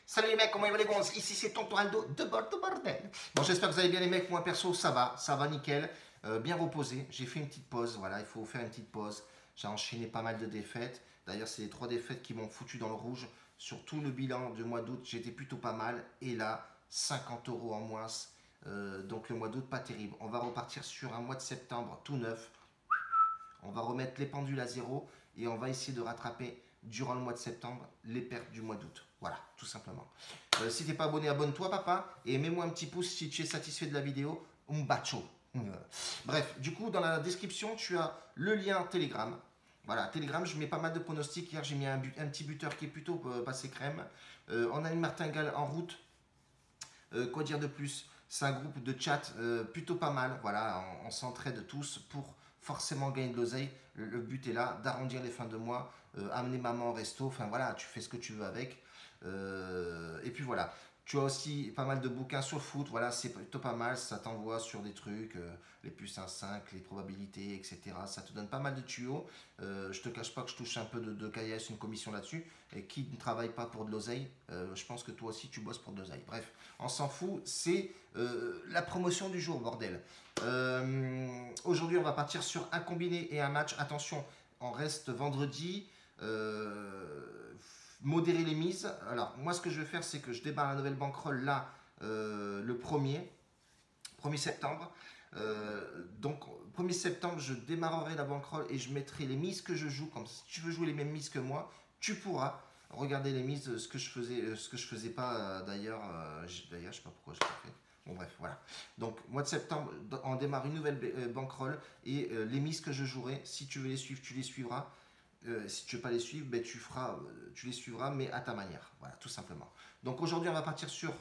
Salut les mecs, comment ils vont les gonzes? Ici c'est Tonton Aldo de bordel. Bon, j'espère que vous allez bien les mecs. Moi perso ça va nickel. Bien reposé. J'ai fait une petite pause, voilà, il faut faire une petite pause. J'ai enchaîné pas mal de défaites. D'ailleurs c'est les 3 défaites qui m'ont foutu dans le rouge. Sur tout le bilan du mois d'août, j'étais plutôt pas mal. Et là, 50 € en moins. Donc le mois d'août, pas terrible. On va repartir sur un mois de septembre tout neuf. On va remettre les pendules à zéro et on va essayer de rattraper durant le mois de septembre les pertes du mois d'août. Voilà, tout simplement. Si t'es pas abonné, abonne-toi papa et mets-moi un petit pouce si tu es satisfait de la vidéo. Un bacho. Bref, du coup dans la description tu as le lien Telegram. Voilà, Telegram, je mets pas mal de pronostics. Hier j'ai mis un petit buteur qui est plutôt passé crème. On a une martingale en route. Quoi dire de plus? C'est un groupe de chat plutôt pas mal. Voilà, on s'entraide tous pour forcément gagner de l'oseille. Le but est là, d'arrondir les fins de mois, amener maman au resto. Enfin voilà, tu fais ce que tu veux avec. Et puis voilà. Tu as aussi pas mal de bouquins sur le foot, voilà, c'est plutôt pas mal, ça t'envoie sur des trucs, les plus 1-5, les probabilités, etc. Ça te donne pas mal de tuyaux. Je te cache pas que je touche un peu de KS, une commission là-dessus. Et qui ne travaille pas pour de l'oseille, je pense que toi aussi tu bosses pour de l'oseille. Bref, on s'en fout, c'est la promotion du jour, bordel. Aujourd'hui, on va partir sur un combiné et un match. Attention, on reste vendredi. Modérer les mises. Alors, moi, ce que je vais faire, c'est que je débarre la nouvelle bankroll là, le 1er septembre. Donc, 1er septembre, je démarrerai la bankroll et je mettrai les mises que je joue. Comme si tu veux jouer les mêmes mises que moi, tu pourras regarder les mises, ce que je faisais pas d'ailleurs. D'ailleurs, je sais pas pourquoi je l'ai fait. Bon, bref, voilà. Donc, mois de septembre, on démarre une nouvelle bankroll et les mises que je jouerai, si tu veux les suivre, tu les suivras. Si tu ne veux pas les suivre, ben tu les suivras, mais à ta manière. Voilà, tout simplement. Donc aujourd'hui, on va partir sur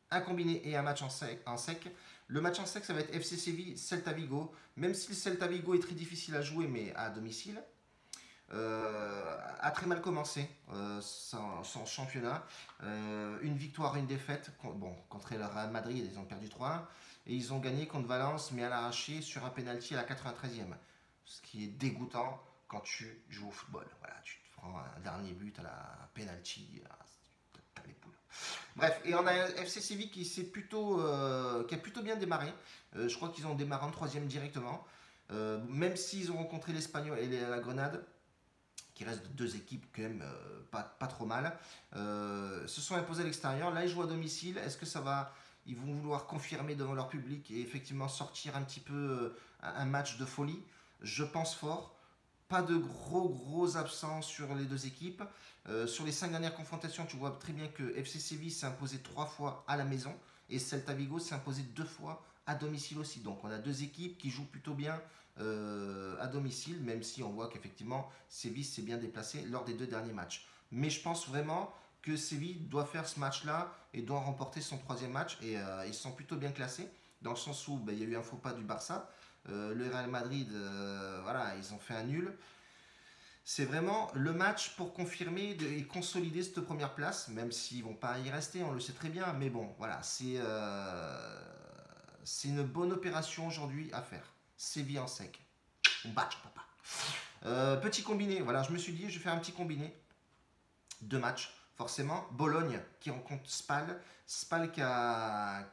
un combiné et un match en sec. Le match en sec, ça va être FC Séville, Celta Vigo. Même si le Celta Vigo est très difficile à jouer, mais à domicile, a très mal commencé son championnat. Une victoire, une défaite. Bon, contre le Real Madrid, ils ont perdu 3-1. Et ils ont gagné contre Valence, mais à l'arraché sur un penalty à la 93e. Ce qui est dégoûtant quand tu joues au football. Voilà, tu te prends un dernier but à la penalty, t'as les poules. Bref, et on a FC Séville qui a plutôt bien démarré. Je crois qu'ils ont démarré en 3e directement. Même s'ils ont rencontré l'Espagnol et la Grenade, qui restent 2 équipes quand même pas trop mal, se sont imposés à l'extérieur. Là, ils jouent à domicile. Est-ce que ça va? Ils vont vouloir confirmer devant leur public et effectivement sortir un petit peu un match de folie. Je pense fort. Pas de gros absents sur les 2 équipes. Sur les 5 dernières confrontations, tu vois très bien que FC Séville s'est imposé 3 fois à la maison et Celta Vigo s'est imposé 2 fois à domicile aussi. Donc on a 2 équipes qui jouent plutôt bien à domicile, même si on voit qu'effectivement Séville s'est bien déplacé lors des 2 derniers matchs. Mais je pense vraiment que Séville doit faire ce match-là et doit remporter son 3e match. Et ils sont plutôt bien classés, dans le sens où il y a eu un faux pas du Barça. Le Real Madrid, voilà, ils ont fait un nul. C'est vraiment le match pour confirmer et consolider cette première place, même s'ils ne vont pas y rester, on le sait très bien. Mais bon, voilà, c'est une bonne opération aujourd'hui à faire. Séville en sec. Batch, papa. Petit combiné, voilà, je me suis dit, je vais faire un petit combiné. 2 matchs, forcément. Bologne qui rencontre Spal. Spal qui a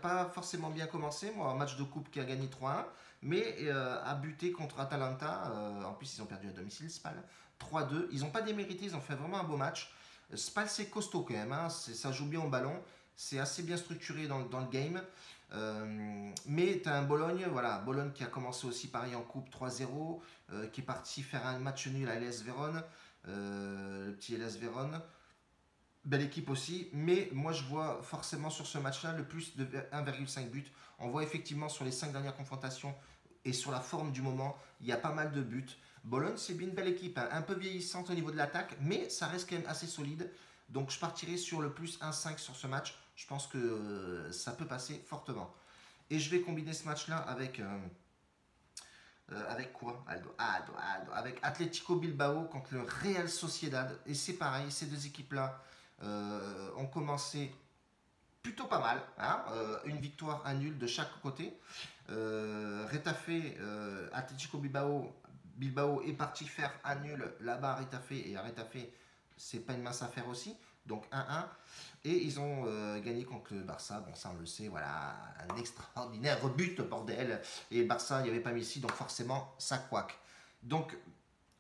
pas forcément bien commencé. Moi, un match de coupe qui a gagné 3-1, mais a buté contre Atalanta. En plus, ils ont perdu à domicile, Spal. 3-2. Ils n'ont pas démérité, ils ont fait vraiment un beau match. Spal, c'est costaud quand même. Hein. Ça joue bien au ballon. C'est assez bien structuré dans le game. Mais tu as un Bologne, voilà, Bologne qui a commencé aussi pareil en coupe 3-0, qui est parti faire un match nul à LS Vérone, le petit LS Vérone. Belle équipe aussi, mais moi je vois forcément sur ce match-là le plus de 1,5 buts. On voit effectivement sur les 5 dernières confrontations et sur la forme du moment, il y a pas mal de buts. Bologne, c'est bien une belle équipe, hein, un peu vieillissante au niveau de l'attaque, mais ça reste quand même assez solide. Donc je partirai sur le plus 1,5 sur ce match. Je pense que ça peut passer fortement. Et je vais combiner ce match-là avec quoi, Aldo? Avec Atlético Bilbao contre le Real Sociedad. Et c'est pareil, ces 2 équipes-là ont commencé plutôt pas mal. Hein, une victoire, un nul de chaque côté. Retafe, Atlético Bilbao est parti faire un nul là-bas à Retafe. Et à Retafe, c'est pas une mince affaire aussi. Donc 1-1. Et ils ont gagné contre le Barça. Bon, ça on le sait, voilà, un extraordinaire but, bordel. Et le Barça, il n'y avait pas Messi, donc forcément, ça couac. Donc,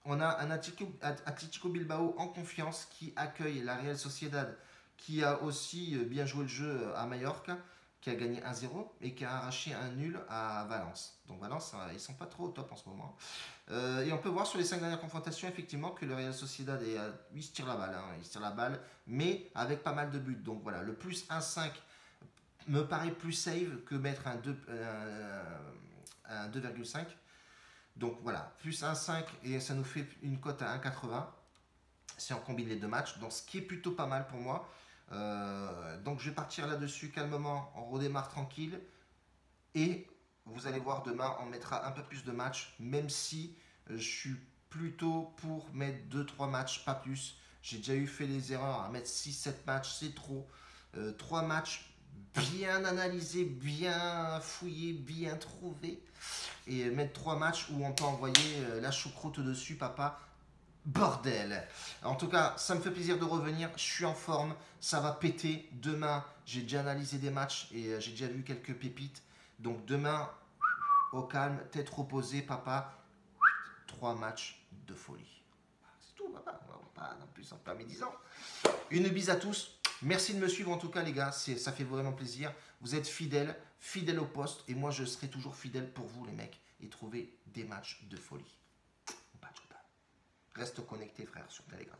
on a un Atletico Bilbao en confiance qui accueille la Real Sociedad, qui a aussi bien joué le jeu à Mallorca, qui a gagné 1-0 et qui a arraché un nul à Valence. Donc Valence, ils sont pas trop au top en ce moment. Et on peut voir sur les 5 dernières confrontations, effectivement, que le Real Sociedad, il se tire la balle, il se tire la balle, mais avec pas mal de buts. Donc voilà, le plus 1,5 me paraît plus safe que mettre un 2,5. Donc voilà, plus 1,5 et ça nous fait une cote à 1,80 si on combine les deux matchs. Donc ce qui est plutôt pas mal pour moi. Donc je vais partir là-dessus calmement, on redémarre tranquille. Et vous allez voir, demain, on mettra un peu plus de matchs, même si je suis plutôt pour mettre 2-3 matchs, pas plus. J'ai déjà fait les erreurs à mettre 6-7 matchs, c'est trop. 3 matchs bien analysés, bien fouillés, bien trouvés. Et mettre 3 matchs où on peut envoyer la choucroute dessus, papa. Bordel. En tout cas, ça me fait plaisir de revenir. Je suis en forme, ça va péter. Demain, j'ai déjà analysé des matchs et j'ai déjà vu quelques pépites. Donc demain, au calme, tête reposée, papa. 3 matchs de folie. C'est tout, papa. On va pas non plus en plein médisant. Une bise à tous. Merci de me suivre en tout cas, les gars. Ça fait vraiment plaisir. Vous êtes fidèles, fidèles au poste. Et moi, je serai toujours fidèle pour vous, les mecs. Et trouver des matchs de folie. Reste connecté, frère, sur Telegram.